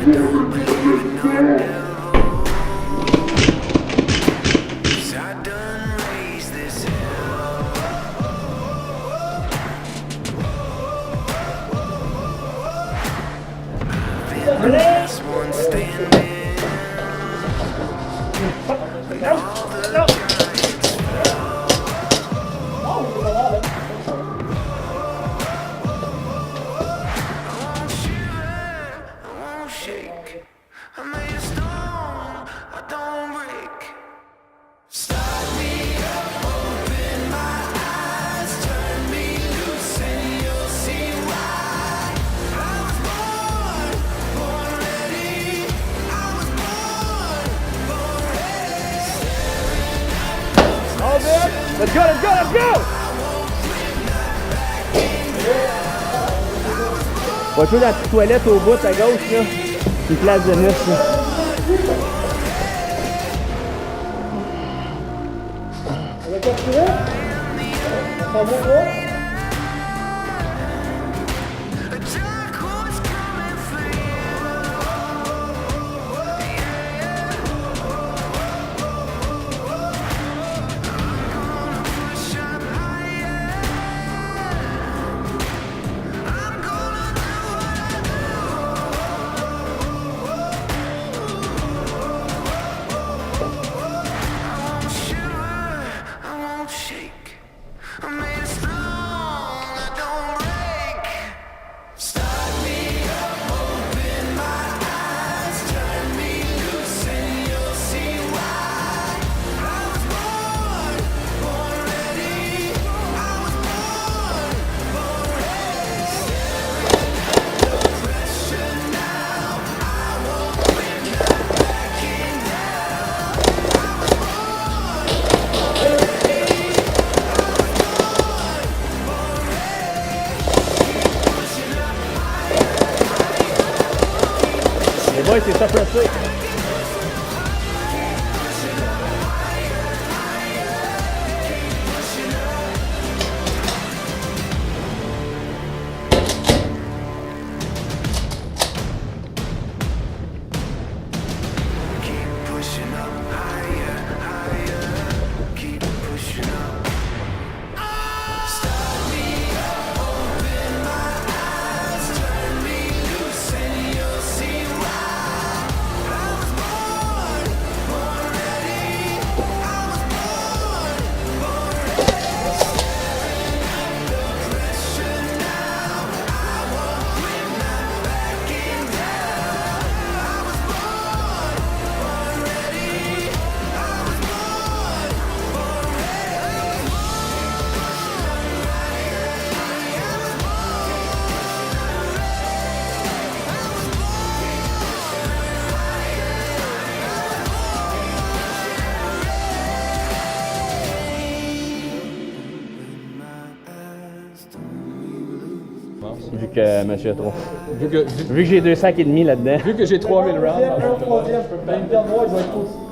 Let's go, let's go, let's go! On va jouer dans la petite toilette au bout à gauche, là. Une place de neuf, là. On va capturer? Ça va pas? Ouais, c'est ça, pressé. Vu que monsieur trop. Vu que j'ai 2 sacs et demi là-dedans. Vu que j'ai 3000 rounds. Un troisième, je peux pas me dire, moi, il va être aussi.